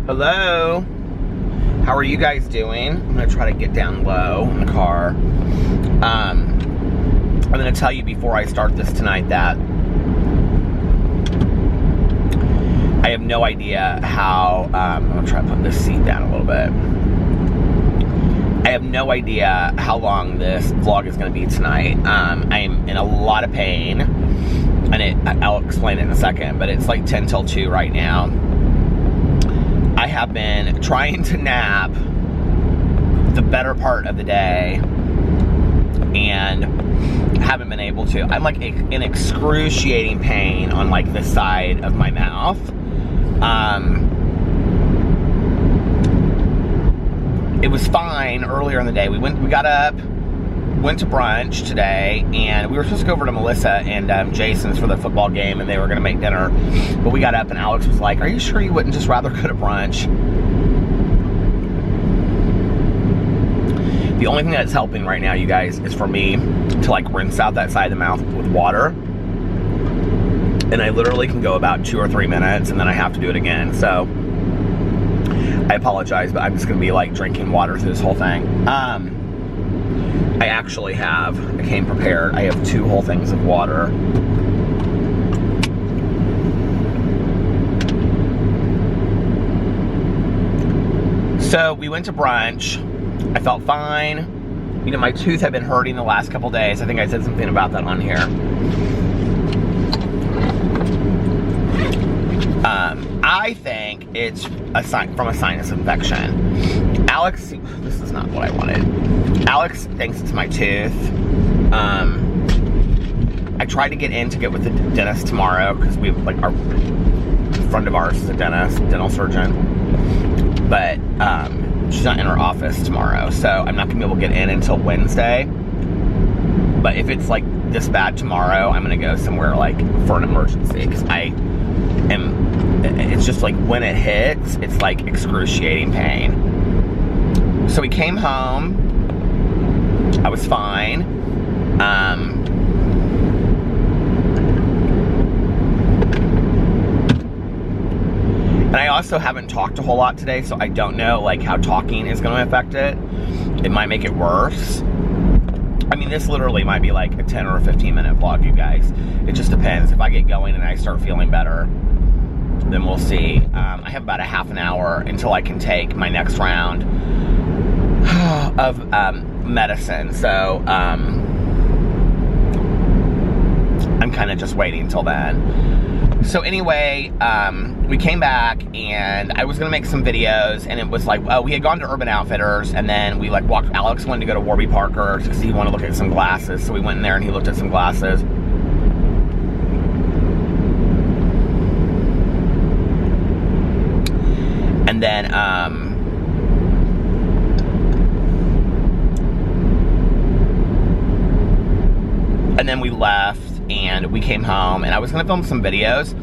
Hello. How are you guys doing? I'm gonna try to get down low in the car. I'm gonna tell you before I start this tonight that I have no idea how, I'm gonna try to put this seat down a little bit. I have no idea how long this vlog is gonna be tonight. I'm in a lot of pain, and I'll explain it in a second, but it's like 10 till 2 right now. I have been trying to nap the better part of the day and haven't been able to. I'm like in excruciating pain on like the side of my mouth. It was fine earlier in the day. We got up, went to brunch today, and we were supposed to go over to Melissa and Jason's for the football game, and they were going to make dinner. But we got up, and Alex was like, "Are you sure you wouldn't just rather go to brunch?" The only thing that's helping right now, you guys, is for me to like rinse out that side of the mouth with water. And I literally can go about 2 or 3 minutes, and then I have to do it again. So I apologize, but I'm just going to be like drinking water through this whole thing. I actually I came prepared. I have 2 whole things of water. So we went to brunch. I felt fine. You know, my tooth had been hurting the last couple days. I think I said something about that on here. I think it's from a sinus infection. Alex, this is not what I wanted. Alex thinks it's my tooth. I tried to get with the dentist tomorrow because we like our friend of ours is a dental surgeon, but she's not in her office tomorrow, so I'm not gonna be able to get in until Wednesday. But if it's like this bad tomorrow, I'm gonna go somewhere like for an emergency because it's just like when it hits, it's like excruciating pain. So we came home. I was fine. And I also haven't talked a whole lot today, so I don't know like how talking is going to affect it. It might make it worse. I mean, this literally might be like a 10 or a 15 minute vlog, you guys. It just depends. If I get going and I start feeling better, then we'll see. I have about a half an hour until I can take my next round of medicine. So I'm kind of just waiting until then. So anyway, we came back and I was gonna make some videos, and it was like, we had gone to Urban Outfitters, and then we like walked. Alex wanted to go to Warby Parker because he wanted to look at some glasses, so we went in there and he looked at some glasses. And then we left and we came home, and I was gonna film some videos,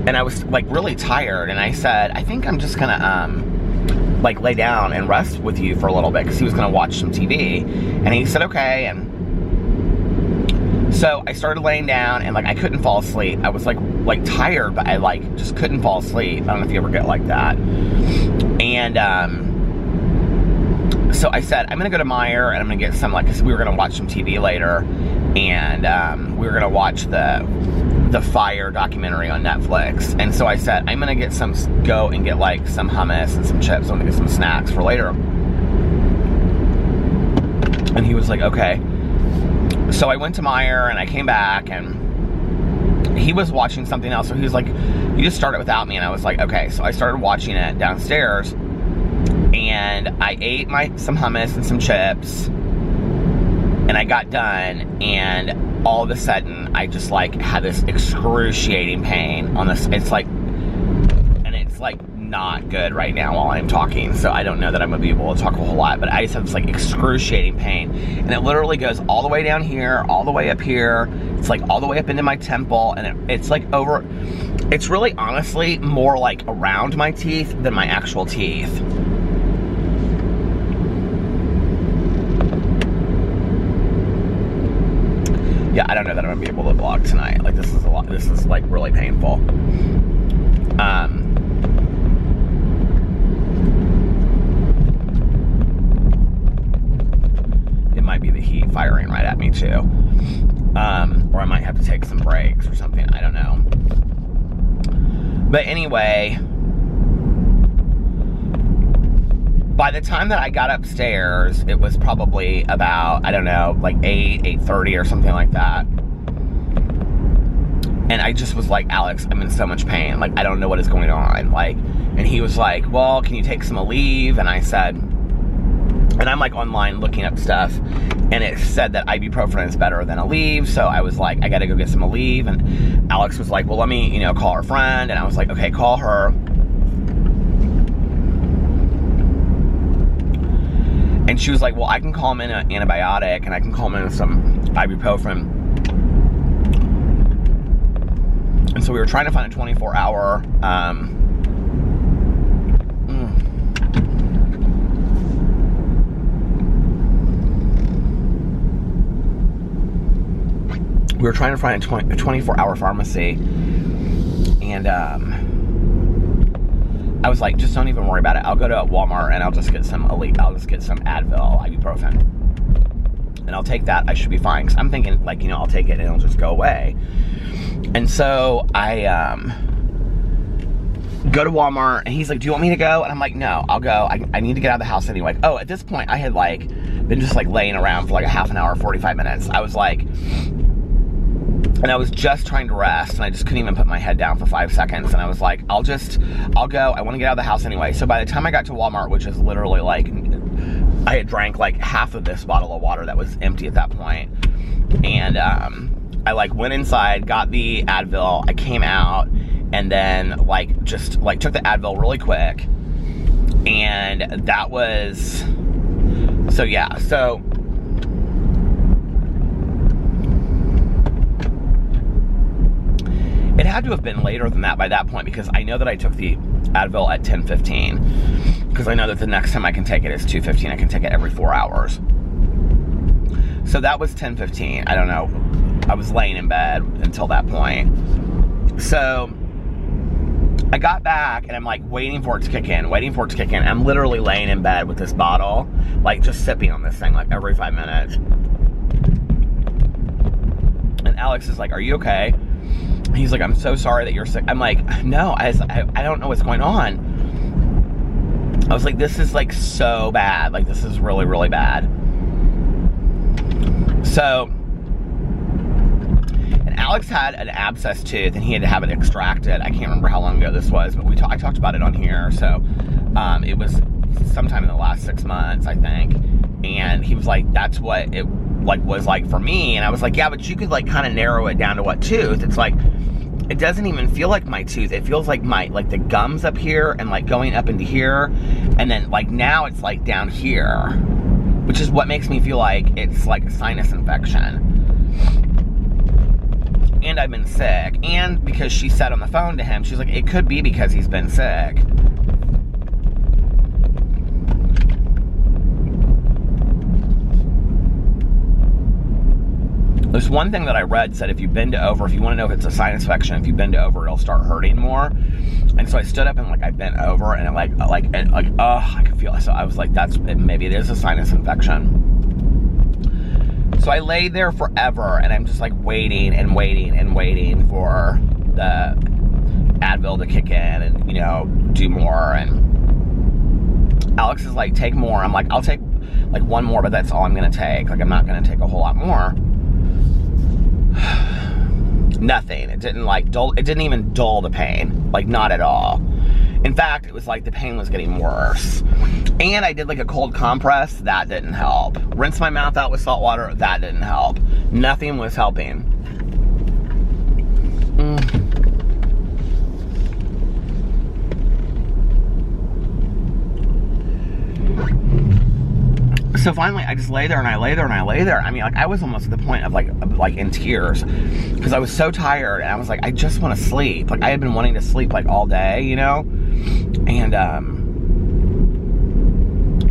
and I was like really tired, and I said, I think I'm just gonna like lay down and rest with you for a little bit, because he was gonna watch some TV, and he said okay. And so I started laying down, and like I couldn't fall asleep. I was like tired, but I like just couldn't fall asleep. I don't know if you ever get like that. And so I said, I'm gonna go to Meijer and I'm gonna get some, like, cause we were gonna watch some TV later, and we were gonna watch the Fire documentary on Netflix. And so I said, I'm gonna go and get like some hummus and some chips. I'm gonna get some snacks for later. And he was like, okay. So I went to Meijer and I came back, and he was watching something else. So he was like, you just started without me. And I was like, okay. So I started watching it downstairs, and I ate some hummus and some chips, and I got done, and all of a sudden I just like had this excruciating pain on this. It's like not good right now while I'm talking, so I don't know that I'm gonna be able to talk a whole lot, but I just have this like excruciating pain, and it literally goes all the way down here, all the way up here. It's like all the way up into my temple, and it's like over. It's really honestly more like around my teeth than my actual teeth. Yeah, I don't know that I'm gonna be able to vlog tonight. Like, this is a lot. This is like really painful. have to take some breaks or something. I don't know. But anyway, by the time that I got upstairs, it was probably about, I don't know, like 8:30 or something like that. And I just was like, Alex, I'm in so much pain. Like, I don't know what is going on. Like, and he was like, well, can you take some Aleve? And I said, and I'm like online looking up stuff, and it said that ibuprofen is better than Aleve. So I was like, I gotta go get some Aleve. And Alex was like, well, let me, call her friend. And I was like, okay, call her. And she was like, well, I can call him in an antibiotic, and I can call him in some ibuprofen. And so we were trying to find a 24-hour, we were trying to find a 24-hour pharmacy, and I was like, just don't even worry about it. I'll go to Walmart and I'll just get some I'll just get some Advil, ibuprofen, and I'll take that. I should be fine. Because I'm thinking, like, I'll take it and it'll just go away. And so I go to Walmart, and he's like, do you want me to go? And I'm like, no, I'll go. I need to get out of the house anyway. Oh, at this point, I had like been just like laying around for like a half an hour, 45 minutes. I was like, and I was just trying to rest, and I just couldn't even put my head down for 5 seconds. And I was like, I'll go. I want to get out of the house anyway. So by the time I got to Walmart, which is literally like, I had drank like half of this bottle of water that was empty at that point. And I like went inside, got the Advil, I came out, and then like just like took the Advil really quick. And that was, so yeah, so it had to have been later than that by that point, because I know that I took the Advil at 10:15, because I know that the next time I can take it is 2:15. I can take it every 4 hours. So that was 10:15. I don't know. I was laying in bed until that point. So I got back, and I'm like waiting for it to kick in. I'm literally laying in bed with this bottle, like just sipping on this thing like every 5 minutes. And Alex is like, are you okay? He's like, I'm so sorry that you're sick. I'm like, no, I don't know what's going on. I was like, this is like so bad. Like, this is really, really bad. So, and Alex had an abscess tooth, and he had to have it extracted. I can't remember how long ago this was, but I talked about it on here. So, it was sometime in the last 6 months, I think. And he was like, that's what it like was like for me. And I was like, yeah, but you could like kind of narrow it down to what tooth. It's like, it doesn't even feel like my tooth. It feels like like the gums up here and like going up into here. And then like now it's like down here, which is what makes me feel like it's like a sinus infection. And I've been sick. And because she said on the phone to him, she's like, it could be because he's been sick. There's one thing that I read said if you bend over, if you want to know if it's a sinus infection, if you bend over, it'll start hurting more. And so I stood up and like I bent over, and I could feel it. So I was like, maybe it is a sinus infection. So I laid there forever, and I'm just like waiting and waiting and waiting for the Advil to kick in and, do more. And Alex is like, take more. I'm like, I'll take like one more, but that's all I'm going to take. Like, I'm not going to take a whole lot more. Nothing. It didn't like dull. It didn't even dull the pain. Like, not at all. In fact, it was like the pain was getting worse. And I did like a cold compress. That didn't help. Rinse my mouth out with salt water. That didn't help. Nothing was helping. So finally, I just lay there and I lay there and I lay there. I mean, like, I was almost at the point of like in tears, because I was so tired, and I was like, I just want to sleep. Like, I had been wanting to sleep like all day, and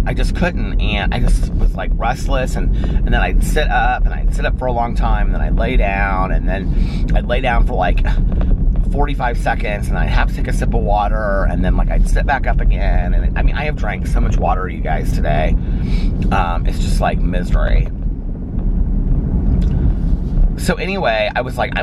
I just couldn't, and I just was like restless, and then I'd sit up, and I'd sit up for a long time, and then I'd lay down, and then I'd lay down for like 45 seconds, and I'd have to take a sip of water, and then like I'd sit back up again. And I mean, I have drank so much water, you guys, today. It's just like misery. So anyway, I was like,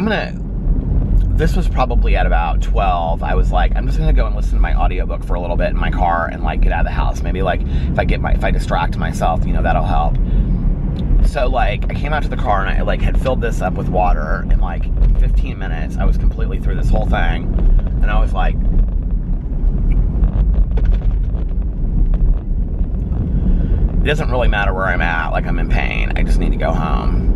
this was probably at about 12. I was like, I'm just gonna go and listen to my audiobook for a little bit in my car and like get out of the house. Maybe like if I distract myself, you know, that'll help. So like I came out to the car and I like had filled this up with water, and like in 15 minutes I was completely through this whole thing, and I was like, it doesn't really matter where I'm at, like I'm in pain, I just need to go home.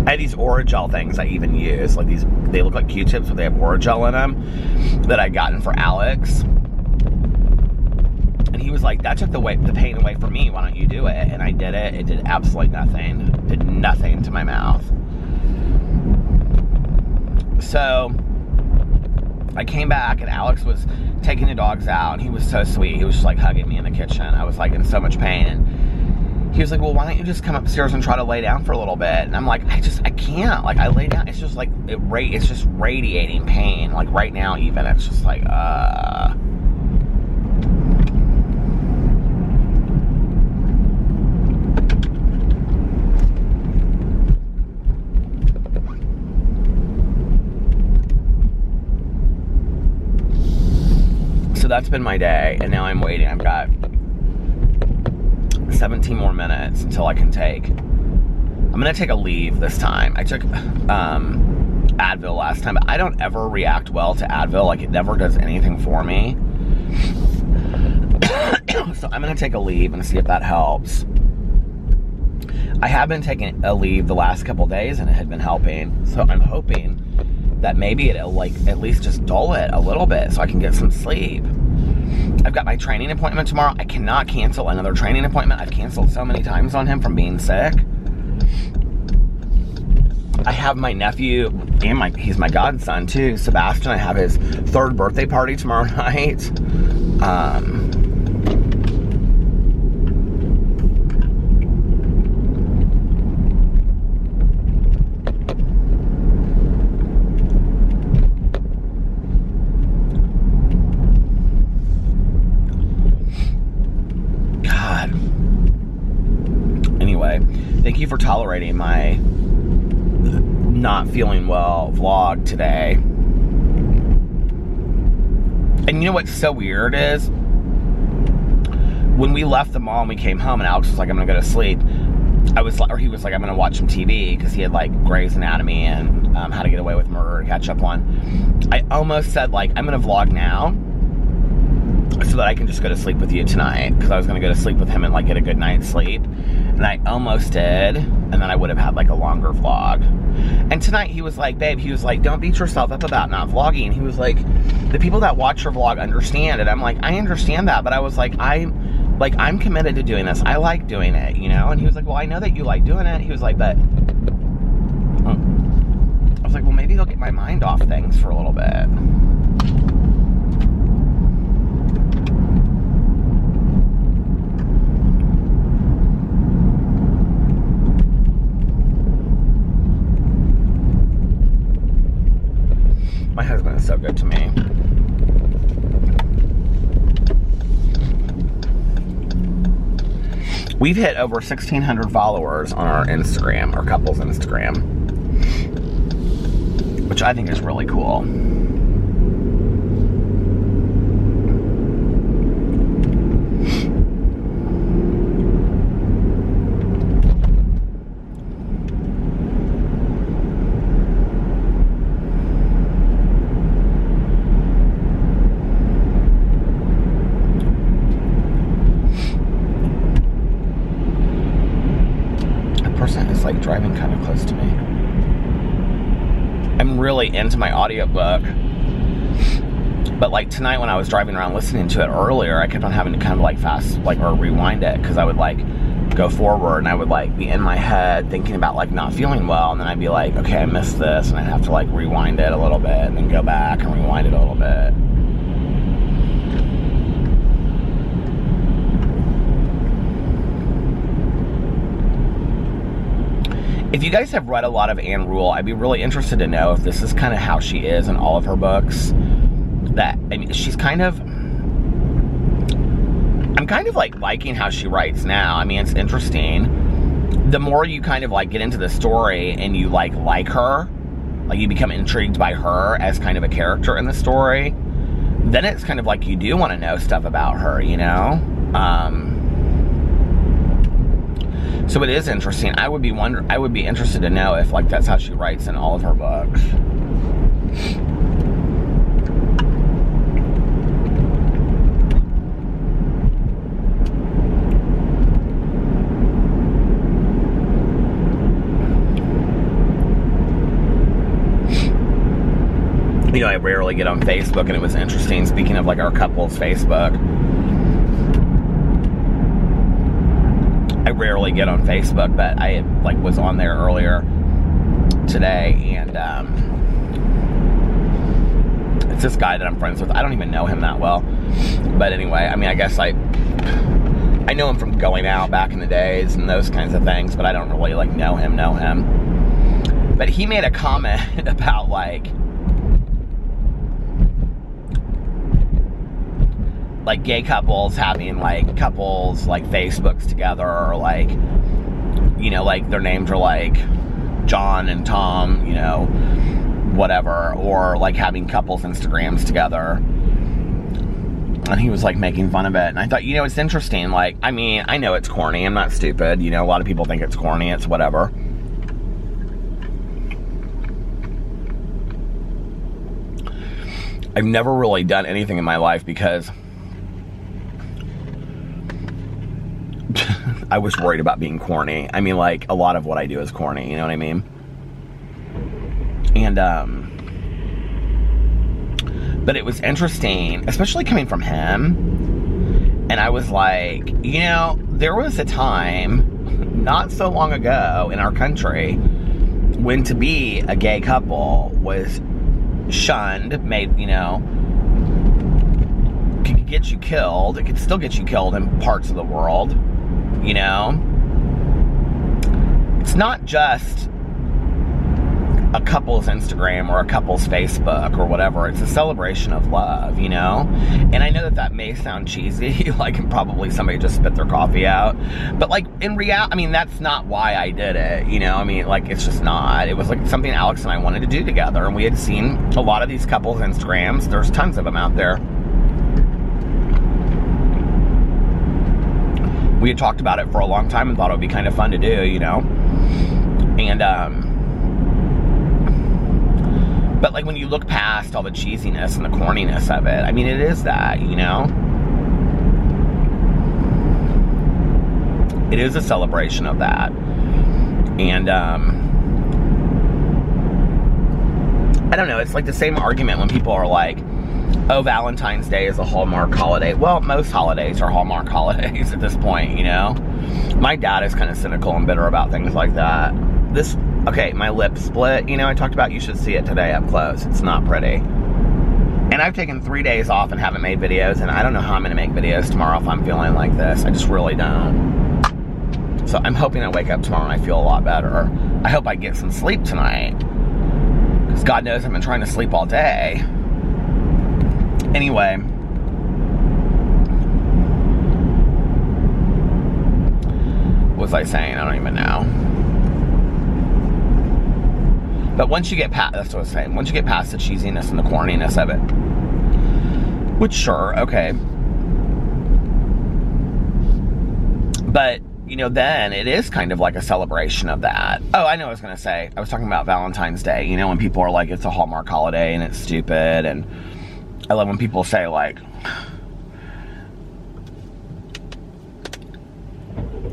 I had these Orajel things I even use, like these, they look like Q-tips, but they have Orajel in them, that I'd gotten for Alex. And he was like, that took the pain away from me, why don't you do it? And I did it. It did absolutely nothing. Did nothing to my mouth. So I came back and Alex was taking the dogs out, and he was so sweet. He was just like hugging me in the kitchen. I was like in so much pain, and he was like, well, why don't you just come upstairs and try to lay down for a little bit? And I'm like, I can't. Like, I lay down, it's just like, it's just radiating pain. Like right now even, it's just like, So that's been my day, and now I'm waiting. I've got 17 more minutes until I can take. I'm gonna take a leave this time. I took Advil last time, but I don't ever react well to Advil. Like, it never does anything for me. So I'm gonna take a leave and see if that helps. I have been taking a leave the last couple days, and it had been helping. So I'm hoping that maybe it'll like at least just dull it a little bit so I can get some sleep. I've got my training appointment tomorrow. I cannot cancel another training appointment. I've canceled so many times on him from being sick. I have my nephew, and he's my godson too, Sebastian. I have his 3rd birthday party tomorrow night. Thank you for tolerating my not feeling well vlog today. And you know what's so weird is, when we left the mall and we came home and Alex was like, I'm gonna go to sleep, he was like, I'm gonna watch some TV, because he had like Grey's Anatomy and How to Get Away with Murder to catch up on. I almost said like, I'm gonna vlog now so that I can just go to sleep with you tonight, because I was gonna go to sleep with him and like get a good night's sleep. And I almost did, and then I would have had like a longer vlog. And tonight he was like, babe, he was like, don't beat yourself up about not vlogging. He was like, the people that watch your vlog understand it. I'm like, I understand that, but I was like, I'm committed to doing this. I like doing it, you know? And he was like, well, I know that you like doing it. He was like, but I was like, well, maybe he'll get my mind off things for a little bit. My husband is so good to me. We've hit over 1,600 followers on our Instagram, our couple's Instagram, which I think is really cool. Like driving kind of close to me. I'm really into my audiobook, but like tonight when I was driving around listening to it earlier, I kept on having to kind of like fast, like, or rewind it, because I would like go forward and I would like be in my head thinking about like not feeling well, and then I'd be like, okay, I missed this, and I'd have to like rewind it a little bit and then go back and rewind it a little bit. If you guys have read a lot of Anne Rule, I'd be really interested to know if this is kind of how she is in all of her books. That, I mean, she's kind of, I'm I'm kind of like liking how she writes now. I mean, it's interesting. The more you kind of like get into the story and you like her, like you become intrigued by her as kind of a character in the story, then it's kind of like you do want to know stuff about her, you know? So it is interesting. I would be interested to know if like that's how she writes in all of her books. You know, I rarely get on Facebook, and it was interesting, speaking of like our couple's Facebook, I rarely get on Facebook, but I like was on there earlier today, and it's this guy that I'm friends with. I don't even know him that well, but anyway, I mean, I guess I know him from going out back in the days and those kinds of things, but I don't really like know him. But he made a comment about like gay couples having like couples like Facebooks together, or like, you know, like their names are like John and Tom, you know, whatever, or like having couples Instagrams together. And he was like making fun of it, and I thought, you know, it's interesting. Like, I mean, I know it's corny, I'm not stupid, you know, a lot of people think it's corny, it's whatever. I've never really done anything in my life because I was worried about being corny. I mean, like, a lot of what I do is corny, you know what I mean? And, but it was interesting, especially coming from him. And I was like, you know, there was a time, not so long ago in our country, when to be a gay couple was shunned, made, you know, could get you killed. It could still get you killed in parts of the world. You know, it's not just a couple's Instagram or a couple's Facebook or whatever. It's a celebration of love, you know? And I know that may sound cheesy, like, and probably somebody just spit their coffee out. But, like, in reality, I mean, that's not why I did it, you know? I mean, like, it's just not. It was, like, something Alex and I wanted to do together. And we had seen a lot of these couples' Instagrams. There's tons of them out there. We had talked about it for a long time and thought it would be kind of fun to do, you know? And, but like when you look past all the cheesiness and the corniness of it, I mean, it is that, you know? It is a celebration of that. And, I don't know, it's like the same argument when people are like, oh, Valentine's Day is a Hallmark holiday. Well, most holidays are Hallmark holidays at this point, you know? My dad is kind of cynical and bitter about things like that. Okay, my lip split, you know, I talked about, you should see it today up close. It's not pretty. And I've taken 3 days off and haven't made videos, and I don't know how I'm going to make videos tomorrow if I'm feeling like this. I just really don't. So I'm hoping I wake up tomorrow and I feel a lot better. I hope I get some sleep tonight, because God knows I've been trying to sleep all day. Anyway, what was I saying? I don't even know. But once you get past, that's what I was saying, once you get past the cheesiness and the corniness of it, which sure, okay. But, you know, then it is kind of like a celebration of that. Oh, I know what I was going to say. I was talking about Valentine's Day, you know, when people are like, it's a Hallmark holiday and it's stupid, and I love when people say, like,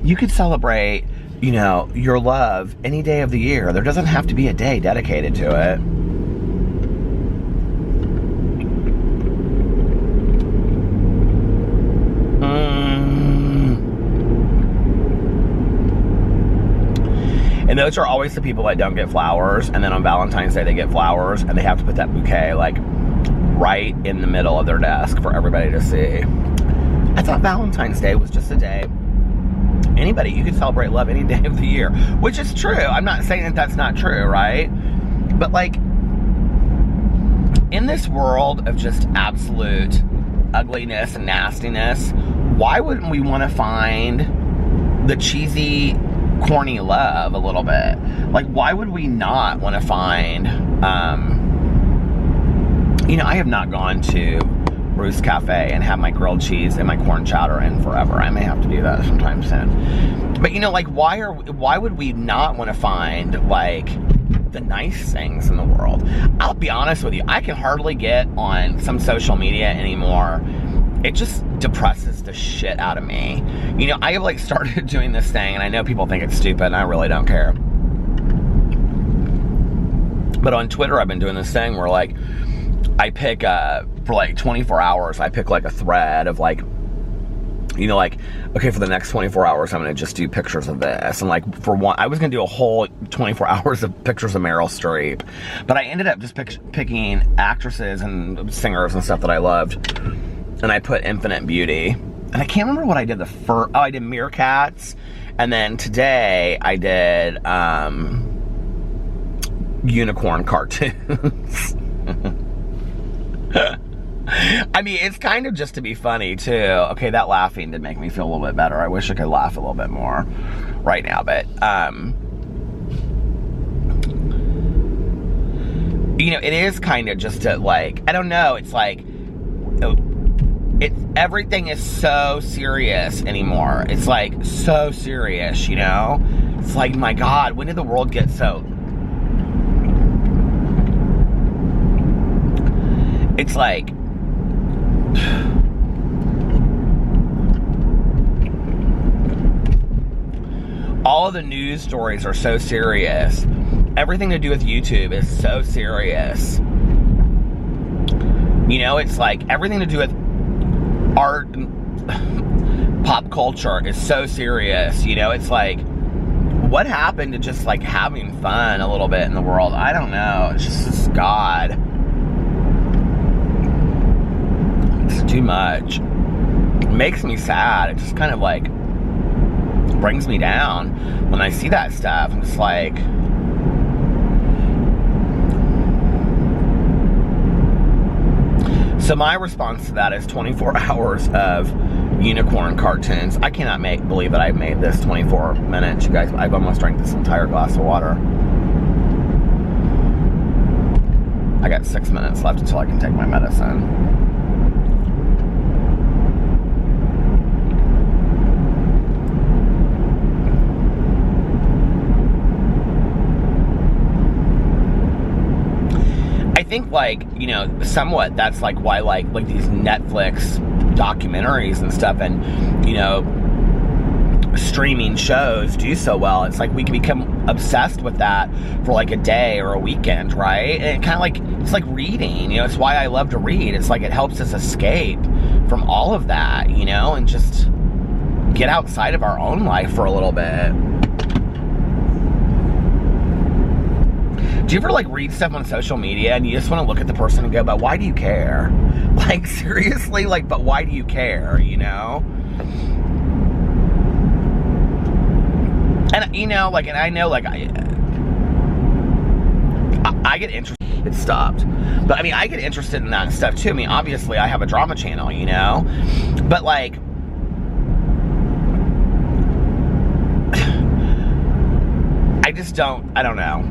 you could celebrate, you know, your love any day of the year. There doesn't have to be a day dedicated to it. And those are always the people that don't get flowers, and then on Valentine's Day they get flowers, and they have to put that bouquet, like, right in the middle of their desk for everybody to see. I thought Valentine's Day was just a day. Anybody, you can celebrate love any day of the year, which is true. I'm not saying that that's not true, right? But like, in this world of just absolute ugliness and nastiness, why wouldn't we want to find the cheesy, corny love a little bit? Like, why would we not want to find, you know, I have not gone to Bruce Cafe and have my grilled cheese and my corn chowder in forever. I may have to do that sometime soon. But, you know, like, why would we not want to find, like, the nice things in the world? I'll be honest with you, I can hardly get on some social media anymore. It just depresses the shit out of me. You know, I have, like, started doing this thing, and I know people think it's stupid, and I really don't care. But on Twitter, I've been doing this thing where, like, I pick, for, like, 24 hours, I pick, like, a thread of, like, you know, like, okay, for the next 24 hours, I'm going to just do pictures of this. And, like, for one, I was going to do a whole 24 hours of pictures of Meryl Streep. But I ended up just picking actresses and singers and stuff that I loved. And I put Infinite Beauty. And I can't remember what I did the first... Oh, I did Meerkats. And then today, I did unicorn cartoons. I mean, it's kind of just to be funny, too. Okay, that laughing did make me feel a little bit better. I wish I could laugh a little bit more right now, but, you know, it is kind of just to, like, I don't know, it's like, everything is so serious anymore. It's, like, so serious, you know? It's like, my God, when did the world get so... It's like... all of the news stories are so serious. Everything to do with YouTube is so serious. You know, it's like everything to do with art and pop culture is so serious. You know, it's like, what happened to just like having fun a little bit in the world? I don't know. It's just God. It's too much. It makes me sad. It just kind of like brings me down when I see that stuff. I'm just like, so my response to that is 24 hours of unicorn cartoons. I cannot believe that I've made this 24 minutes, you guys. I've almost drank this entire glass of water. I got 6 minutes left until I can take my medicine. I think, like, you know, somewhat that's like why like these Netflix documentaries and stuff and, you know, streaming shows do so well. It's like we can become obsessed with that for like a day or a weekend, right? And kind of like, it's like reading, you know, it's why I love to read. It's like it helps us escape from all of that, you know, and just get outside of our own life for a little bit. Do you ever, like, read stuff on social media and you just want to look at the person and go, but why do you care? Like, seriously? Like, but why do you care, you know? And, you know, like, and I know, like, I get interested. It stopped. But, I mean, I get interested in that stuff, too. I mean, obviously, I have a drama channel, you know? But, like, I just don't, I don't know.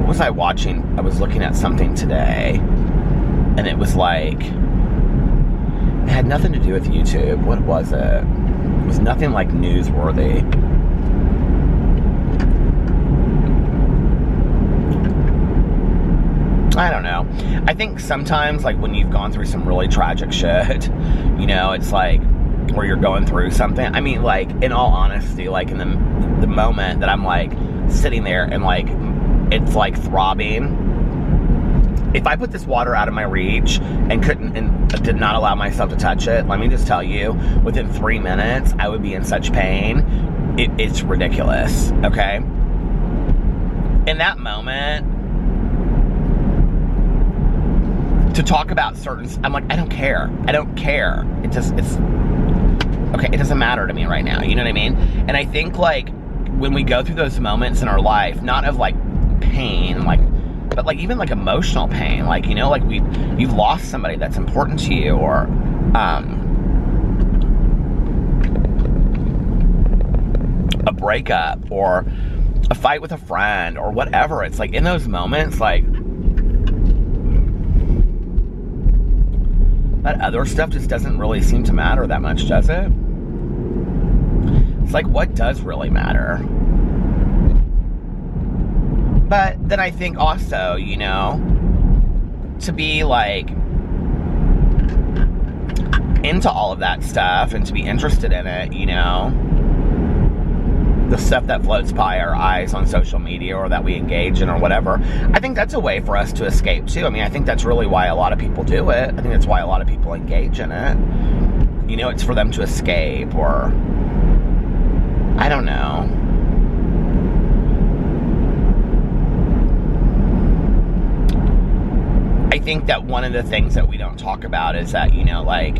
What was I watching? I was looking at something today, and it was like, it had nothing to do with YouTube. What was it? It was nothing like newsworthy. I don't know. I think sometimes, like, when you've gone through some really tragic shit, you know, it's like, where you're going through something. I mean, like, in all honesty, like, in the moment that I'm, like, sitting there and, like, it's, like, throbbing. If I put this water out of my reach and did not allow myself to touch it, let me just tell you, within 3 minutes, I would be in such pain. It's ridiculous, okay? In that moment, to talk about certain, I'm like, I don't care. I don't care. It doesn't matter to me right now. You know what I mean? And I think, like, when we go through those moments in our life, not of like pain, like, but like even like emotional pain, like, you know, like you've lost somebody that's important to you, or a breakup, or a fight with a friend, or whatever. It's like in those moments, like, that other stuff just doesn't really seem to matter that much, does it? It's like, what does really matter? But then I think also, you know, to be like into all of that stuff and to be interested in it, you know, the stuff that floats by our eyes on social media or that we engage in or whatever, I think that's a way for us to escape too. I mean, I think that's really why a lot of people do it. I think that's why a lot of people engage in it. You know, it's for them to escape, or I don't know. I think that one of the things that we don't talk about is that, you know, like,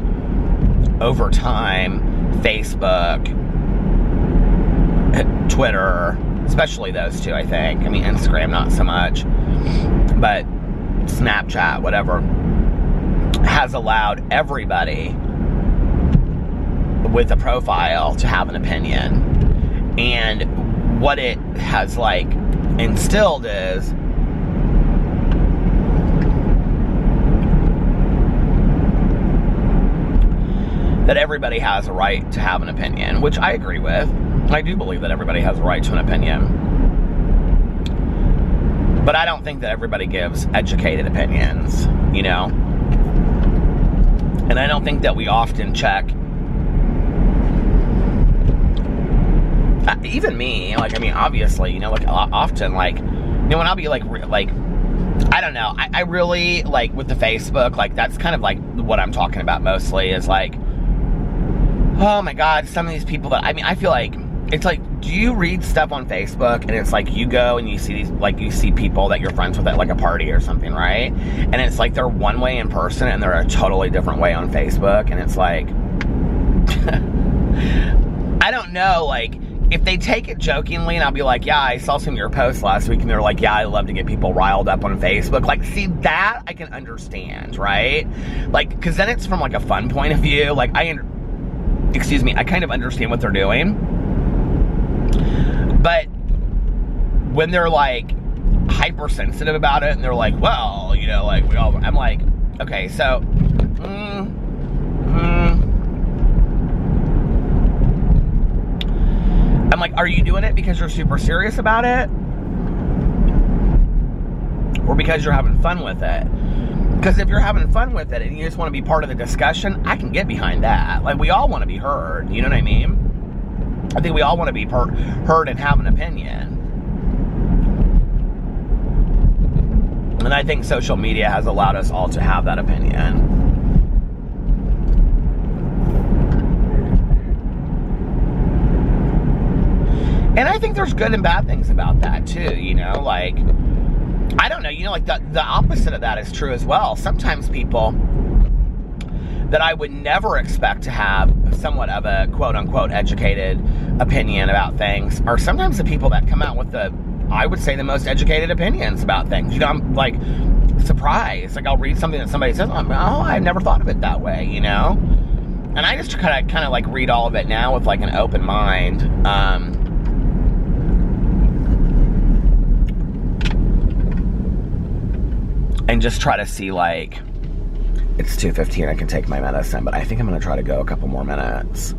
over time, Facebook, Twitter, especially those two, I think. I mean, Instagram, not so much. But Snapchat, whatever, has allowed everybody with a profile to have an opinion. And what it has, like, instilled is that everybody has a right to have an opinion, which I agree with. I do believe that everybody has a right to an opinion. But I don't think that everybody gives educated opinions, you know? And I don't think that we often check. Even me, like, I mean, obviously, you know, like, often, like, you know, when I'll be, like, I don't know, I really, like, with the Facebook, like, that's kind of, like, what I'm talking about mostly, is, like, oh my God, some of these people that, I mean, I feel like, it's like, do you read stuff on Facebook and it's like you go and you see these, like, you see people that you're friends with at like a party or something, right? And it's like they're one way in person and they're a totally different way on Facebook. And it's like, I don't know, like, if they take it jokingly and I'll be like, yeah, I saw some of your posts last week, and they're like, yeah, I love to get people riled up on Facebook. Like, see, that I can understand, right? Like, because then it's from like a fun point of view. Like, I kind of understand what they're doing. But when they're like hypersensitive about it and they're like, well, you know, like, I'm like, okay, so, I'm like, are you doing it because you're super serious about it? Or because you're having fun with it? Because if you're having fun with it and you just want to be part of the discussion, I can get behind that. Like, we all want to be heard, you know what I mean? I think we all want to be heard and have an opinion. And I think social media has allowed us all to have that opinion. And I think there's good and bad things about that too, you know, like, I don't know, you know, like the opposite of that is true as well. Sometimes people that I would never expect to have somewhat of a quote-unquote educated opinion about things are sometimes the people that come out with the, I would say, the most educated opinions about things. You know, I'm like surprised. Like, I'll read something that somebody says, oh, I never thought of it that way, you know? And I just kind of like read all of it now with like an open mind. And just try to see, like, it's 2:15, I can take my medicine, but I think I'm going to try to go a couple more minutes.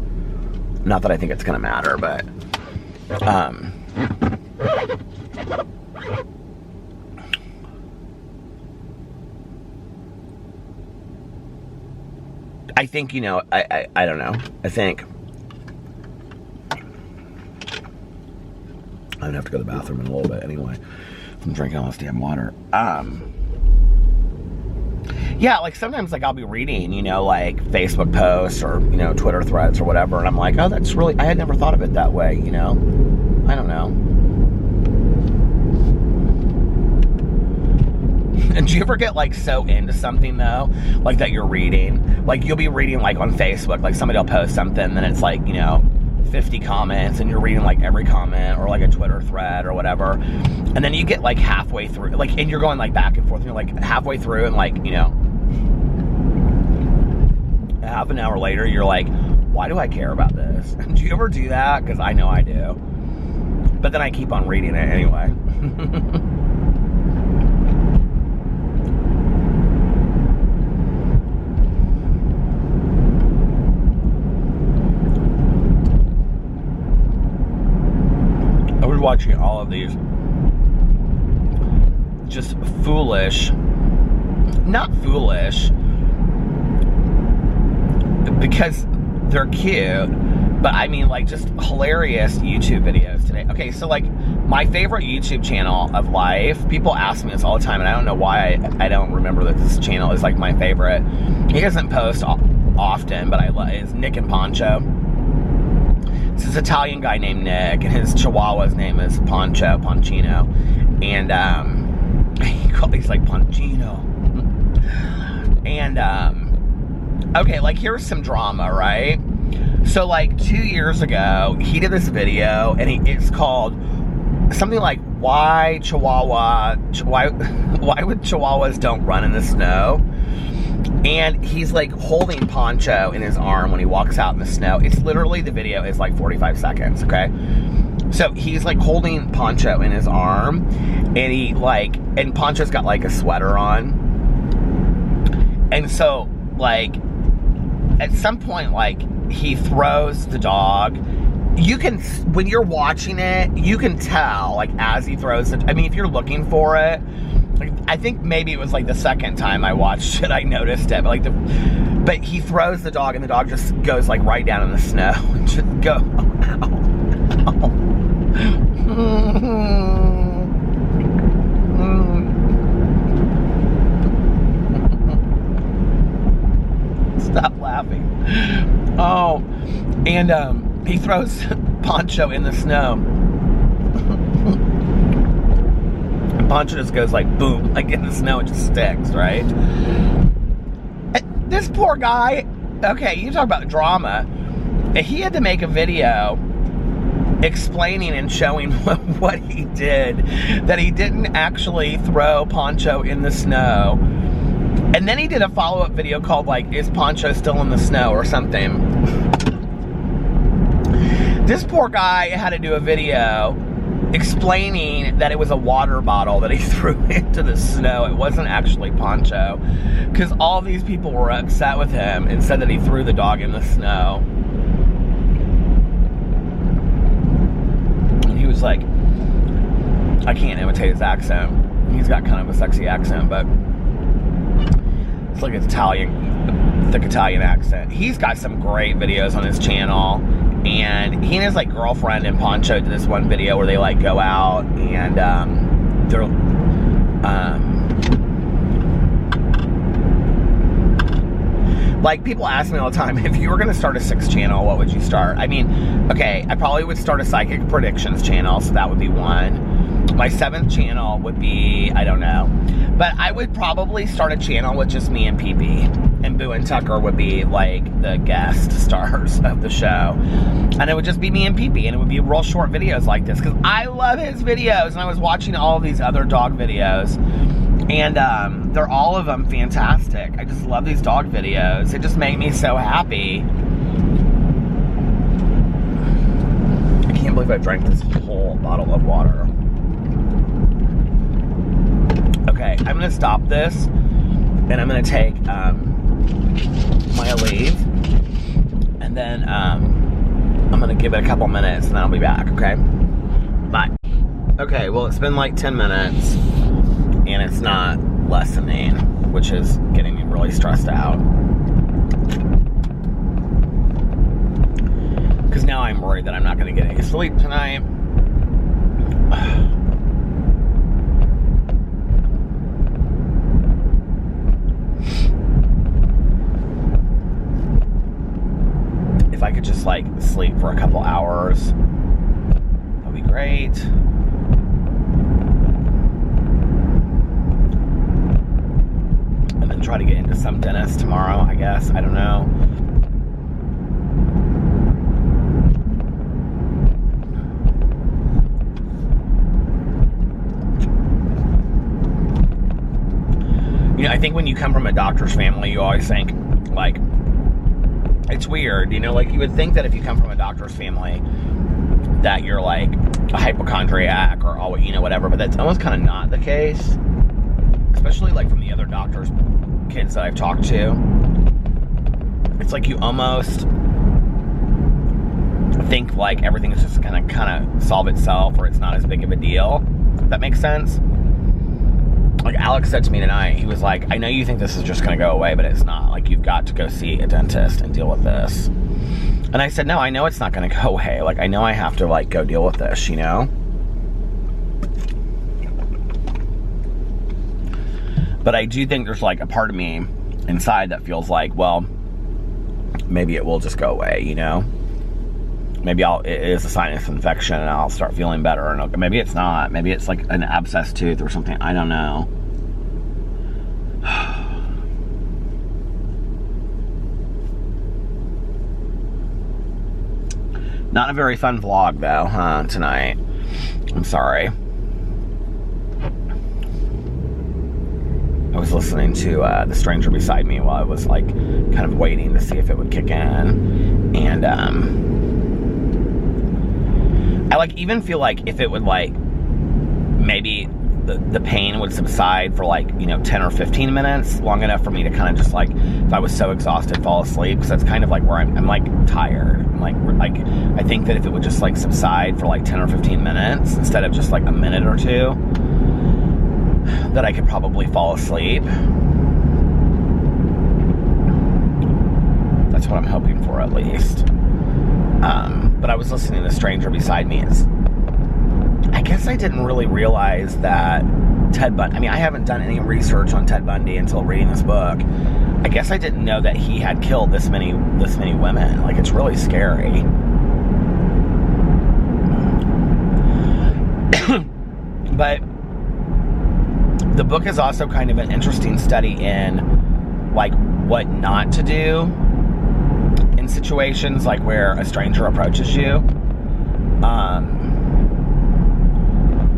Not that I think it's going to matter, but, I think, you know, I don't know. I think I'm going to have to go to the bathroom in a little bit anyway. I'm drinking all this damn water. Yeah, like, sometimes, like, I'll be reading, you know, like, Facebook posts or, you know, Twitter threads or whatever, and I'm like, oh, that's really, I had never thought of it that way, you know? I don't know. And do you ever get, like, so into something, though, like, that you're reading? Like, you'll be reading, like, on Facebook, like, somebody will post something, and then it's, like, you know, 50 comments and you're reading like every comment or like a Twitter thread or whatever. And then you get like halfway through, like, and you're going like back and forth, and you're like halfway through, and like, you know, half an hour later, you're like, why do I care about this? Do you ever do that? Because I know I do. But then I keep on reading it anyway. I was watching all of these just foolish, not foolish, because they're cute, but I mean like just hilarious YouTube videos today. Okay, so like my favorite YouTube channel of life, people ask me this all the time, and I don't know why I don't remember that this channel is like my favorite. He doesn't post often, but is Nick and Pancho. It's this Italian guy named Nick, and his Chihuahua's name is Pancho, Pancino, and he's like Pancino. And okay, like here's some drama, right? So like 2 years ago, he did this video, and it's called something like why would Chihuahuas don't run in the snow? And he's like holding Pancho in his arm when he walks out in the snow. It's literally, the video is like 45 seconds, okay? So he's like holding Pancho in his arm, and and Pancho's got like a sweater on. And so like at some point, like he throws the dog. You can, when you're watching it, you can tell like as he throws it. I mean, if you're looking for it, like, I think maybe it was like the second time I watched it, I noticed it. But like but he throws the dog, and the dog just goes like right down in the snow and just go. Stop laughing. Oh, and he throws Pancho in the snow. Pancho just goes like boom, like in the snow, it just sticks, right? And this poor guy, okay, you talk about drama. He had to make a video explaining and showing what he did, that he didn't actually throw Pancho in the snow. And then he did a follow-up video called like, is Pancho still in the snow or something? This poor guy had to do a video explaining that it was a water bottle that he threw into the snow. It wasn't actually Pancho, because all these people were upset with him and said that he threw the dog in the snow. And he was like, I can't imitate his accent. He's got kind of a sexy accent, but it's like an Italian, thick Italian accent. He's got some great videos on his channel. And he and his like girlfriend and Pancho did this one video where they like go out and they're like, people ask me all the time, if you were going to start a 6th channel, what would you start? I mean, okay, I probably would start a psychic predictions channel, so that would be one. My 7th channel would be, I don't know, but I would probably start a channel with just me and PP. And Boo and Tucker would be like the guest stars of the show. And it would just be me and PP, and it would be real short videos like this, because I love his videos. And I was watching all of these other dog videos, and they're all of them fantastic. I just love these dog videos. It just made me so happy. I can't believe I drank this whole bottle of water. Okay, I'm gonna stop this, and I'm gonna take my leave, and then I'm gonna give it a couple minutes, and then I'll be back, okay? Bye. Okay, well, it's been like 10 minutes, and it's not lessening, which is getting me really stressed out. Because now I'm worried that I'm not gonna get any sleep tonight. If I could just like sleep for a couple hours, that'd be great. And then try to get into some dentist tomorrow, I guess. I don't know. I think when you come from a doctor's family, you always think, like, it's weird, you know, like, you would think that if you come from a doctor's family that you're, like, a hypochondriac or, all, you know, whatever, but that's almost kind of not the case. Especially, like, from the other doctors' kids that I've talked to. It's like you almost think, like, everything is just gonna kind of solve itself, or it's not as big of a deal. If that makes sense? Like, Alex said to me tonight, he was like, I know you think this is just gonna go away, but it's not. Like, you've got to go see a dentist and deal with this. And I said, no, I know it's not gonna go away. Like, I know I have to, like, go deal with this, you know? But I do think there's, like, a part of me inside that feels like, well, maybe it will just go away, you know? Maybe it is a sinus infection and I'll start feeling better. And maybe it's not. Maybe it's like an abscessed tooth or something. I don't know. Not a very fun vlog, though, huh, tonight. I'm sorry. I was listening to The Stranger Beside Me while I was, like, kind of waiting to see if it would kick in. And, I, like, even feel like if it would, like, maybe the pain would subside for, like, you know, 10 or 15 minutes, long enough for me to kind of just, like, if I was so exhausted, fall asleep, because that's kind of, like, where I'm like, tired. I'm, like, I think that if it would just, like, subside for, like, 10 or 15 minutes, instead of just, like, a minute or two, that I could probably fall asleep. That's what I'm hoping for, at least. But I was listening to Stranger Beside Me. I guess I didn't really realize that Ted Bundy, I mean, I haven't done any research on Ted Bundy until reading this book. I guess I didn't know that he had killed this many women. Like, it's really scary. But the book is also kind of an interesting study in, like, what not to do in situations like where a stranger approaches you.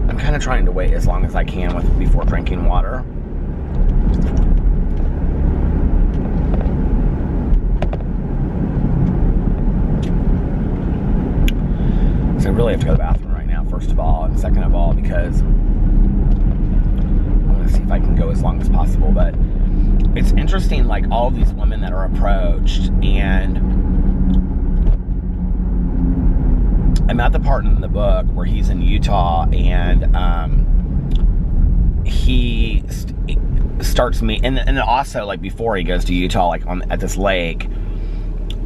I'm kind of trying to wait as long as I can before drinking water. So I really have to go to the bathroom right now, first of all, and second of all, because I'm going to see if I can go as long as possible. But it's interesting, like, all these women that are approached, and I'm at the part in the book where he's in Utah, and he starts me, and also, like, before he goes to Utah, like, at this lake,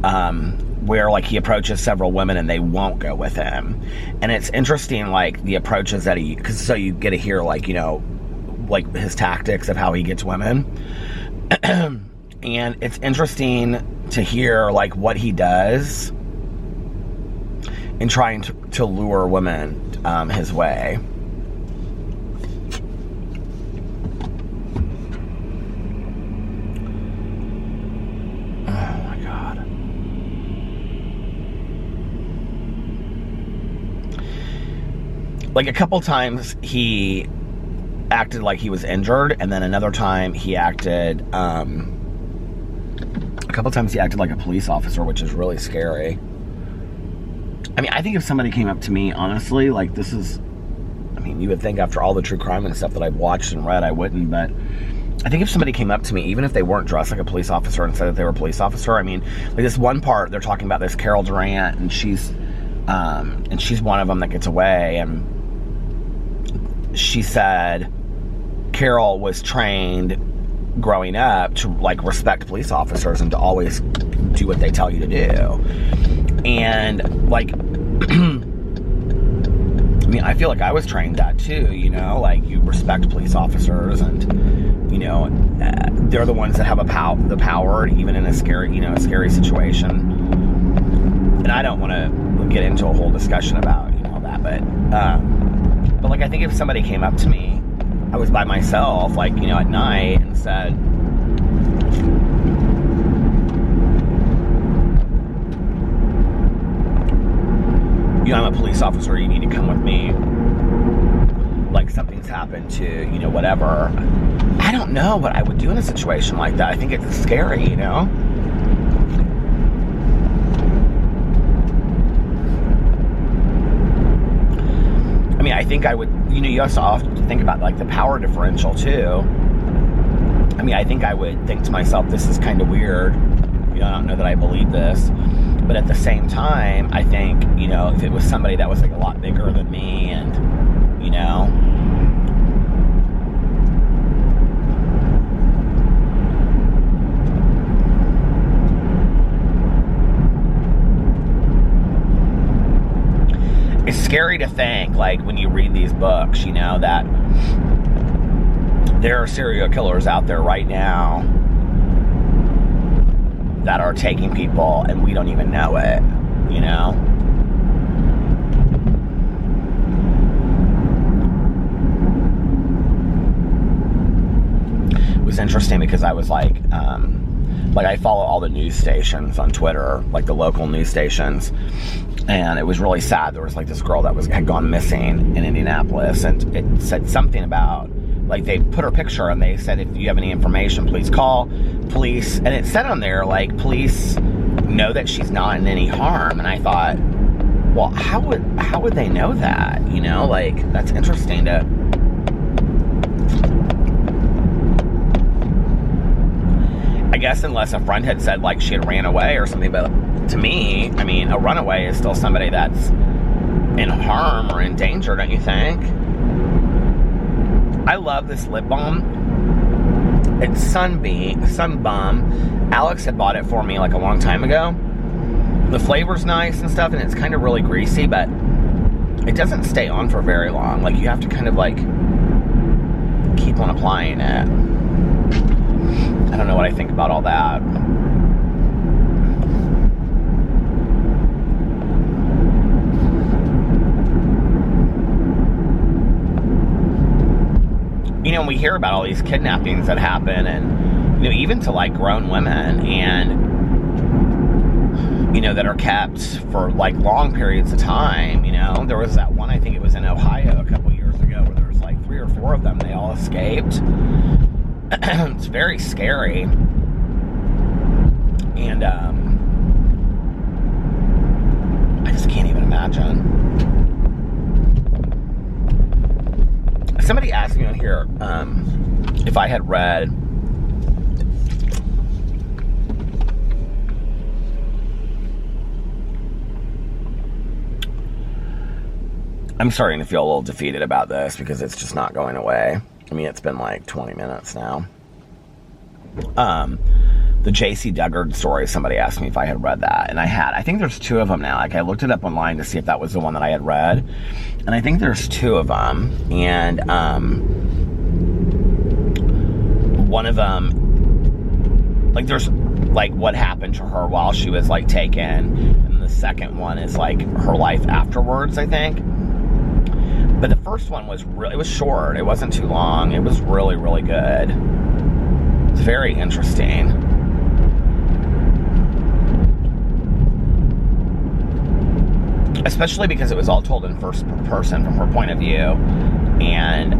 where, like, he approaches several women and they won't go with him. And it's interesting, like, the approaches that because so you get to hear, like, you know, like, his tactics of how he gets women. And it's interesting to hear, like, what he does in trying to lure women his way. Oh my God. Like, a couple times he acted like he was injured, and then another time he acted a couple times he acted like a police officer, which is really scary. I mean, I think if somebody came up to me, honestly, like, this is, I mean, you would think after all the true crime and stuff that I've watched and read, I wouldn't, but I think if somebody came up to me, even if they weren't dressed like a police officer and said that they were a police officer, I mean, like, this one part, they're talking about this Carol Durant, and she's one of them that gets away, and she said Carol was trained growing up to, like, respect police officers and to always do what they tell you to do. And, like, I mean, I feel like I was trained that too, you know, like, you respect police officers, and, you know, they're the ones that have the power, even in a scary situation. And I don't want to get into a whole discussion about, you know, that, but like, I think if somebody came up to me, I was by myself, like, you know, at night, and said, you know, I'm a police officer, you need to come with me. like something's happened to, you know, whatever. I don't know what I would do in a situation like that. I think it's scary, you know? I mean, I think I would, you know, you also have to think about like the power differential too. I mean, I think I would think to myself, this is kind of weird. You know, I don't know that I believe this. But at the same time, I think, you know, if it was somebody that was like a lot bigger than me and, you know, it's scary to think, like, when you read these books, you know, that there are serial killers out there right now that are taking people and we don't even know it, you know? It was interesting because I was like I follow all the news stations on Twitter, like the local news stations, and it was really sad. There was like this girl that had gone missing in Indianapolis, and it said something about, like, they put her picture and they said, if you have any information, please call police. And it said on there, like, police know that she's not in any harm. And I thought, well, how would they know that? You know, like, that's interesting to... I guess unless a friend had said, like, she had ran away or something. But to me, I mean, a runaway is still somebody that's in harm or in danger, don't you think? I love this lip balm. It's Sunbum. Alex had bought it for me like a long time ago. The flavor's nice and stuff, and it's kind of really greasy, but it doesn't stay on for very long. Like, you have to kind of like keep on applying it. I don't know what I think about all that. You know, we hear about all these kidnappings that happen, and, you know, even to like grown women, and, you know, that are kept for like long periods of time. You know, there was that one, I think it was in Ohio a couple years ago, where there was like 3 or 4 of them. They all escaped. It's very scary. And I just can't even imagine. Somebody asked me on here if I had read I'm starting to feel a little defeated about this because it's just not going away. I mean, it's been like 20 minutes now. The J.C. Duggard story, somebody asked me if I had read that, and I had. I think there's 2 of them now. Like, I looked it up online to see if that was the one that I had read, and I think there's 2 of them, and one of them, like, there's like what happened to her while she was like taken, and the second one is like her life afterwards, I think. But the first one was it was short. It wasn't too long. It was really, really good. It's very interesting. Especially because it was all told in first person from her point of view. And,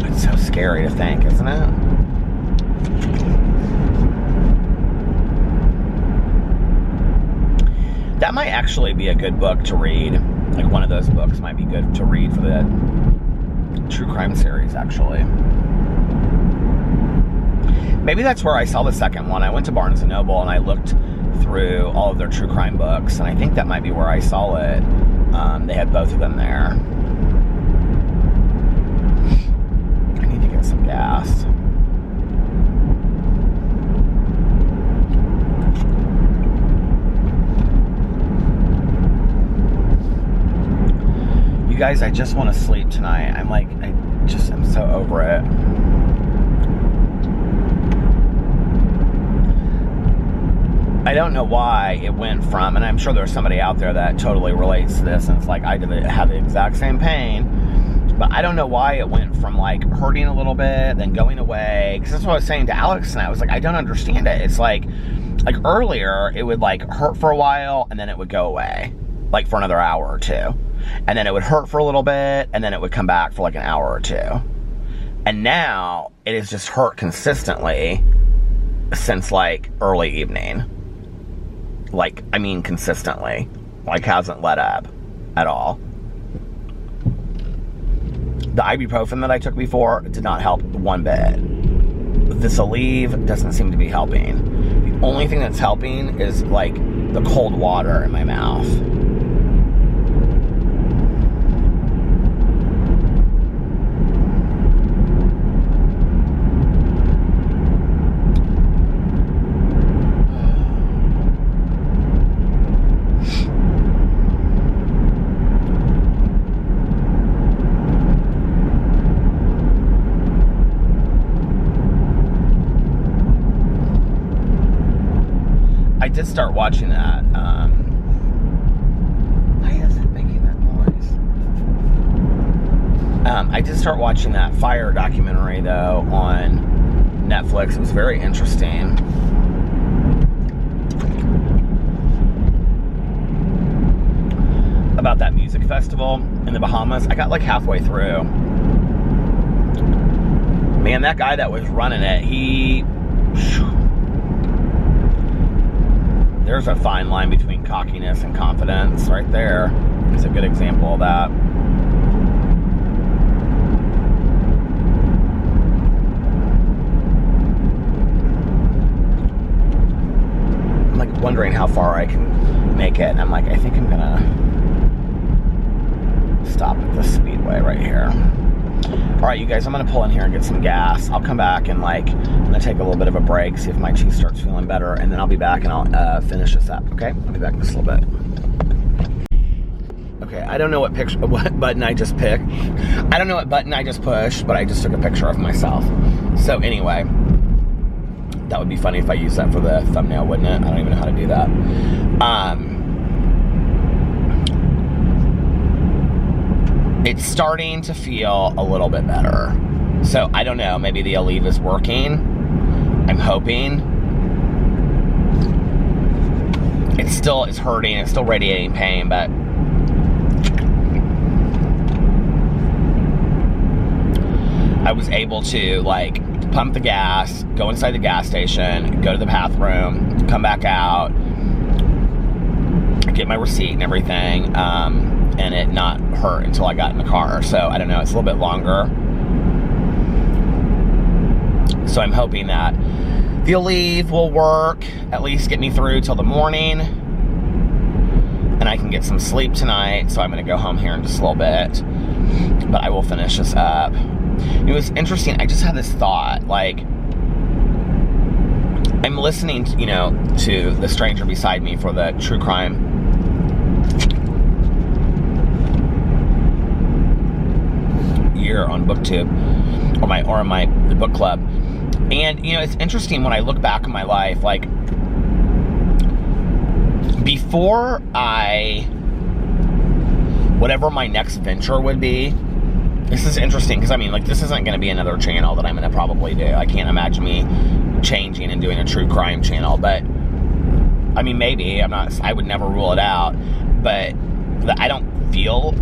it's so scary to think, isn't it? That might actually be a good book to read. Like, one of those books might be good to read for the true crime series, actually. Maybe that's where I saw the second one. I went to Barnes & Noble and I looked through all of their true crime books, and I think that might be where I saw it. They had both of them there. I need to get some gas. You guys, I just want to sleep tonight. I'm so over it. I don't know why it went from, and I'm sure there's somebody out there that totally relates to this, and it's like, I had the exact same pain, but I don't know why it went from like hurting a little bit, then going away, because that's what I was saying to Alex, and I was like, I don't understand it. It's like, Like earlier, it would like hurt for a while and then it would go away, like for another hour or two. And then it would hurt for a little bit and then it would come back for like an hour or two. And now it has just hurt consistently since like early evening. Like, I mean consistently. Like hasn't let up at all. The ibuprofen that I took before did not help one bit. This Aleve doesn't seem to be helping. The only thing that's helping is like the cold water in my mouth. I did start watching that. Why is it making that noise? I did start watching that fire documentary, though, on Netflix. It was very interesting. About that music festival in the Bahamas. I got like halfway through. Man, that guy that was running it, there's a fine line between cockiness and confidence right there. It's a good example of that. I'm like wondering how far I can make it. And I'm like, I think I'm gonna stop at the speedway right here. All right, you guys, I'm gonna pull in here and get some gas. I'll come back and like, I'm gonna take a little bit of a break, see if my cheese starts feeling better, and then I'll be back and I'll finish this up, okay? I'll be back in just a little bit. Okay, I don't know what button I just picked. I don't know what button I just pushed, but I just took a picture of myself. So anyway, that would be funny if I used that for the thumbnail, wouldn't it? I don't even know how to do that. It's starting to feel a little bit better. So, I don't know, maybe the Aleve is working. I'm hoping. It still is hurting, it's still radiating pain, but I was able to, like, pump the gas, go inside the gas station, go to the bathroom, come back out, get my receipt and everything, and it not hurt until I got in the car. So, I don't know, it's a little bit longer. So, I'm hoping that the Aleve will work, at least get me through till the morning, and I can get some sleep tonight. So, I'm going to go home here in just a little bit, but I will finish this up. It was interesting, I just had this thought, like, I'm listening, you know, to the stranger beside me for the true crime year on BookTube, or my book club. And, you know, it's interesting when I look back on my life, like, before whatever my next venture would be, this is interesting, because, I mean, like, this isn't going to be another channel that I'm going to probably do. I can't imagine me changing and doing a true crime channel, but, I mean, maybe, I would never rule it out, but I don't feel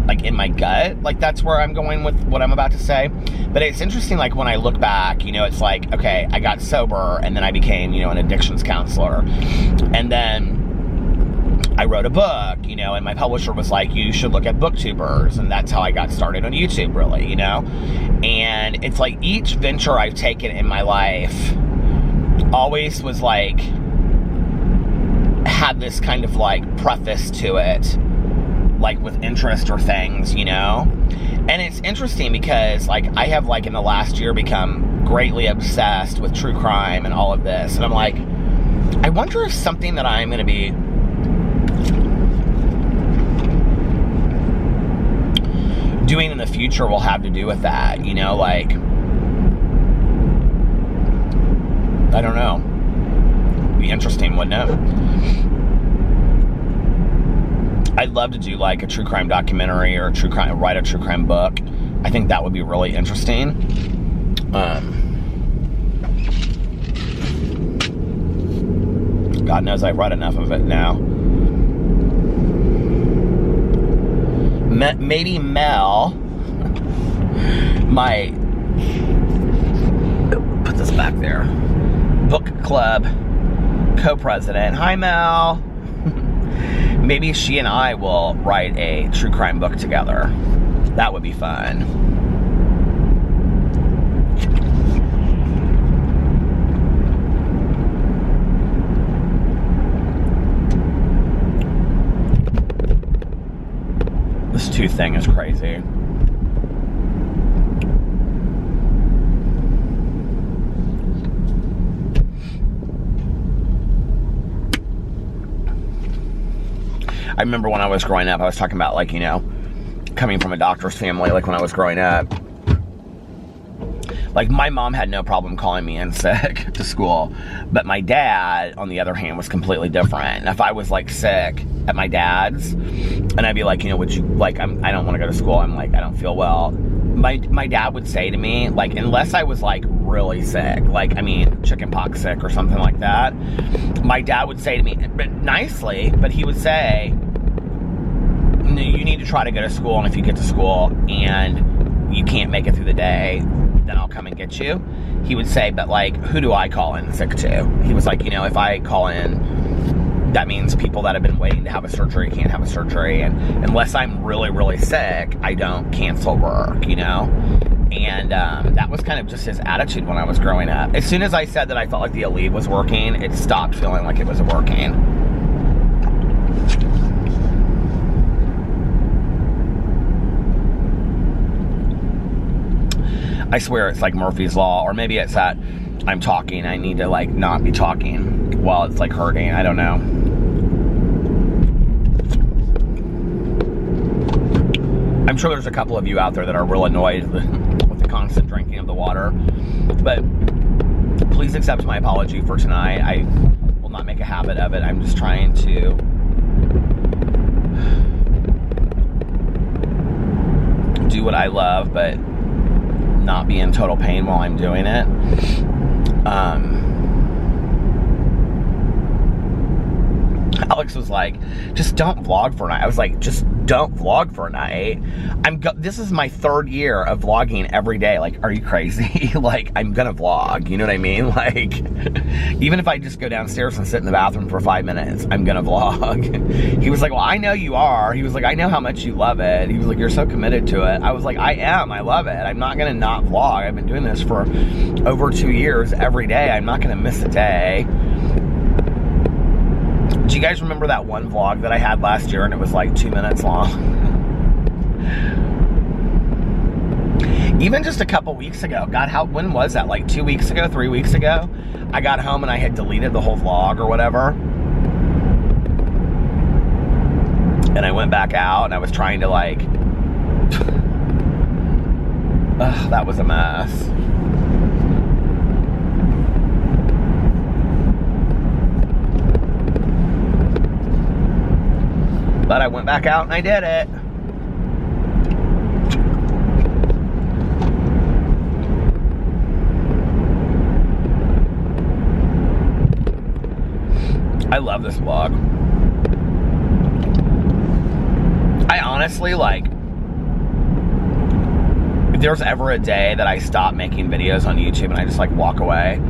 like in my gut, like that's where I'm going with what I'm about to say. But it's interesting, like when I look back, you know, it's like, okay, I got sober and then I became, you know, an addictions counselor. And then I wrote a book, you know, and my publisher was like, you should look at booktubers. And that's how I got started on YouTube, really, you know. And it's like each venture I've taken in my life always was like, had this kind of like preface to it, like with interest or things, you know. And it's interesting because like I have like in the last year become greatly obsessed with true crime and all of this, and I'm like, I wonder if something that I'm going to be doing in the future will have to do with that, you know, like, I don't know. It'd be interesting, wouldn't it? I'd love to do like a true crime documentary or write a true crime book. I think that would be really interesting. God knows I've read enough of it now. Maybe Mel, my, put this back there, book club co-president. Hi, Mel. Maybe she and I will write a true crime book together. That would be fun. This tooth thing is crazy. I remember when I was growing up, I was talking about, like, you know, coming from a doctor's family, like when I was growing up. Like, my mom had no problem calling me in sick to school, but my dad, on the other hand, was completely different. If I was, like, sick at my dad's, and I'd be like, you know, would you, like, I don't want to go to school, I'm like, I don't feel well. My dad would say to me, like, unless I was, like, really sick, like, I mean, chickenpox sick or something like that, my dad would say to me, but nicely, but he would say, you need to try to go to school, and if you get to school and you can't make it through the day, then I'll come and get you. He would say, but, like, who do I call in sick to? He was like, you know, if I call in, that means people that have been waiting to have a surgery can't have a surgery, and unless I'm really, really sick, I don't cancel work, you know? And that was kind of just his attitude when I was growing up. As soon as I said that I felt like the Aleve was working, it stopped feeling like it was working. I swear it's like Murphy's Law, or maybe it's that I'm talking, I need to, like, not be talking while it's, like, hurting. I don't know. I'm sure there's a couple of you out there that are real annoyed with the constant drinking of the water, but please accept my apology for tonight. I will not make a habit of it. I'm just trying to do what I love, but not be in total pain while I'm doing it. Alex was like, just don't vlog for a night. I was like, just don't vlog for a night. This is my 3rd year of vlogging every day. Like, are you crazy? Like, I'm gonna vlog, you know what I mean? Like, even if I just go downstairs and sit in the bathroom for 5 minutes, I'm gonna vlog. He was like, well, I know you are. He was like, I know how much you love it. He was like, you're so committed to it. I was like, I am, I love it. I'm not gonna not vlog. I've been doing this for over 2 years every day. I'm not gonna miss a day. Do you guys remember that one vlog that I had last year and it was like 2 minutes long? Even just a couple weeks ago. God, when was that? Like 2 weeks ago, 3 weeks ago? I got home and I had deleted the whole vlog or whatever. And I went back out and I was trying to, like... Ugh, that was a mess. But I went back out and I did it. I love this vlog. I honestly, like, if there's ever a day that I stop making videos on YouTube and I just, like, walk away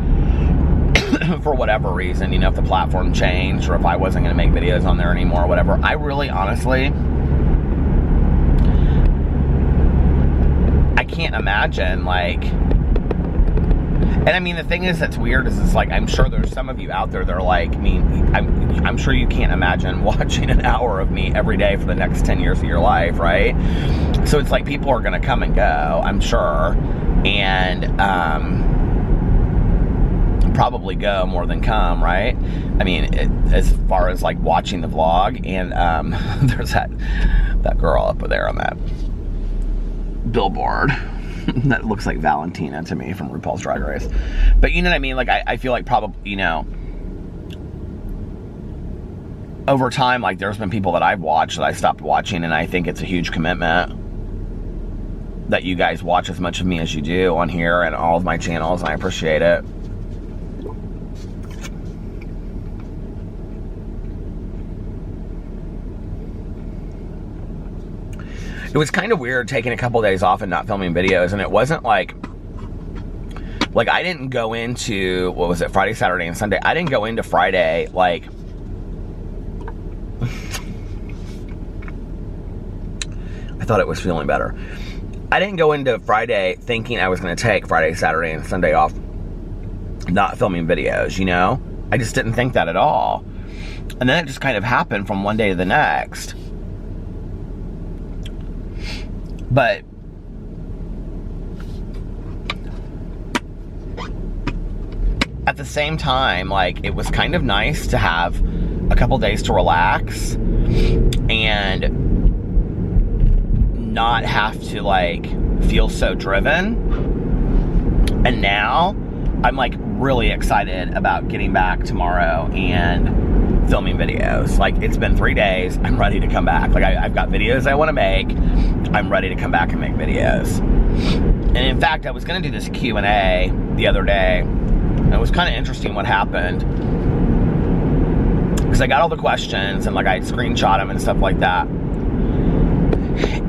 for whatever reason, you know, if the platform changed or if I wasn't going to make videos on there anymore or whatever, I really, honestly, I can't imagine, like, and I mean, the thing is that's weird is it's like, I'm sure there's some of you out there that are like me. I'm sure you can't imagine watching an hour of me every day for the next 10 years of your life, right? So it's like people are going to come and go, I'm sure, and probably go more than come, right? I mean, as far as like watching the vlog, and there's that girl up there on that billboard that looks like Valentina to me from RuPaul's Drag Race. But you know what I mean? Like, I feel like probably, you know, over time, like, there's been people that I've watched that I stopped watching, and I think it's a huge commitment that you guys watch as much of me as you do on here and all of my channels, and I appreciate it. It was kind of weird taking a couple days off and not filming videos, and it wasn't like I didn't go into, what was it, Friday, Saturday, and Sunday. I didn't go into Friday, like, I thought it was feeling better. I didn't go into Friday thinking I was going to take Friday, Saturday, and Sunday off not filming videos, you know? I just didn't think that at all. And then it just kind of happened from one day to the next. But at the same time, like, it was kind of nice to have a couple days to relax and not have to, like, feel so driven. And now I'm, like, really excited about getting back tomorrow and filming videos. Like, it's been 3 days. I'm ready to come back. Like, I've got videos I want to make. I'm ready to come back and make videos. And in fact, I was going to do this Q&A the other day. And it was kind of interesting what happened. Because I got all the questions and, like, I screenshot them and stuff like that.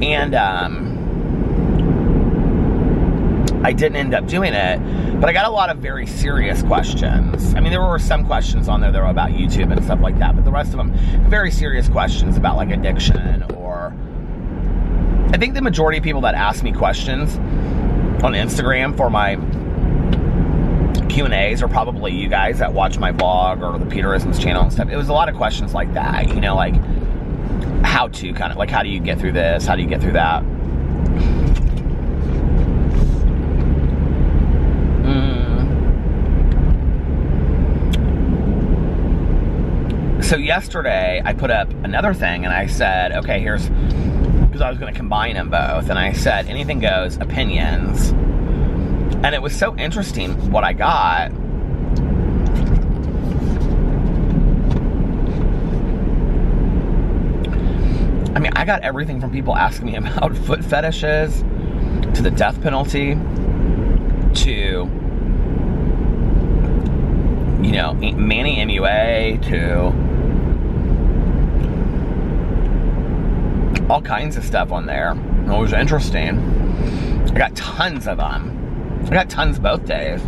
And I didn't end up doing it. But I got a lot of very serious questions. I mean, there were some questions on there that were about YouTube and stuff like that. But the rest of them, very serious questions about, like, addiction or... I think the majority of people that ask me questions on Instagram for my Q&As are probably you guys that watch my vlog or the Peterisms channel and stuff. It was a lot of questions like that, you know, like how to kind of, like, how do you get through this? How do you get through that? So yesterday I put up another thing and I said, okay, here's, because I was going to combine them both, and I said anything goes, opinions. And it was so interesting what I got. I mean, I got everything from people asking me about foot fetishes, to the death penalty, to, you know, Manny MUA, to all kinds of stuff on there. It was interesting. I got tons of them. I got tons both days.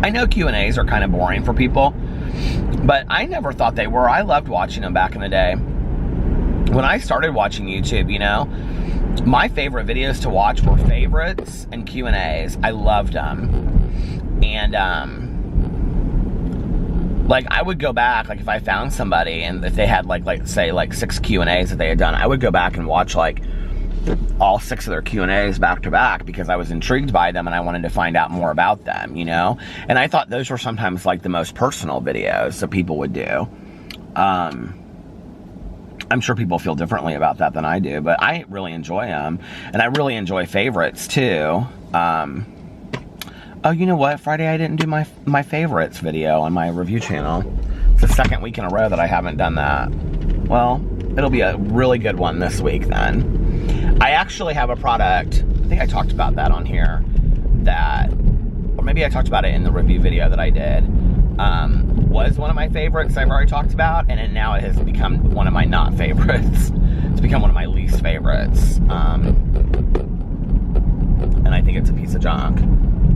I know Q&As are kind of boring for people, but I never thought they were. I loved watching them back in the day. When I started watching YouTube, you know, my favorite videos to watch were favorites and Q&As. I loved them. And, like, I would go back, like, if I found somebody and if they had, like say, 6 Q&As that they had done, I would go back and watch, like, all 6 of their Q&As back to back because I was intrigued by them and I wanted to find out more about them, you know? And I thought those were sometimes, like, the most personal videos that people would do. I'm sure people feel differently about that than I do, but I really enjoy them. And I really enjoy favorites, too. Oh, you know what? Friday I didn't do my favorites video on my review channel. It's the second week in a row that I haven't done that. Well, it'll be a really good one this week then. I actually have a product, I think I talked about that on here, that, or maybe I talked about it in the review video that I did, was one of my favorites I've already talked about, and now it has become one of my not favorites. It's become one of my least favorites. And I think it's a piece of junk.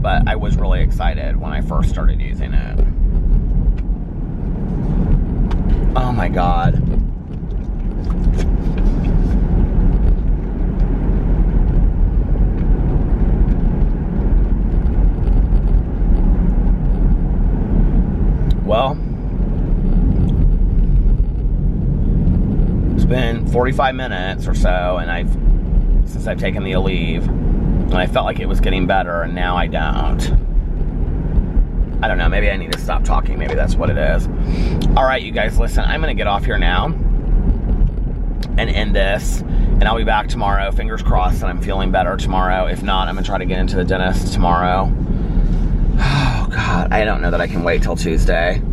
But I was really excited when I first started using it. Oh my God. Well, it's been 45 minutes or so, and since I've taken the Aleve. And I felt like it was getting better, and now I don't. I don't know, maybe I need to stop talking. Maybe that's what it is. All right, you guys, listen, I'm going to get off here now and end this, and I'll be back tomorrow. Fingers crossed that I'm feeling better tomorrow. If not, I'm going to try to get into the dentist tomorrow. Oh, God, I don't know that I can wait till Tuesday.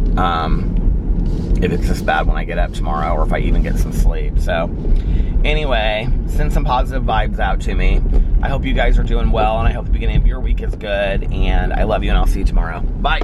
If it's this bad when I get up tomorrow, or if I even get some sleep. So, anyway, send some positive vibes out to me. I hope you guys are doing well, and I hope the beginning of your week is good, and I love you, and I'll see you tomorrow. Bye.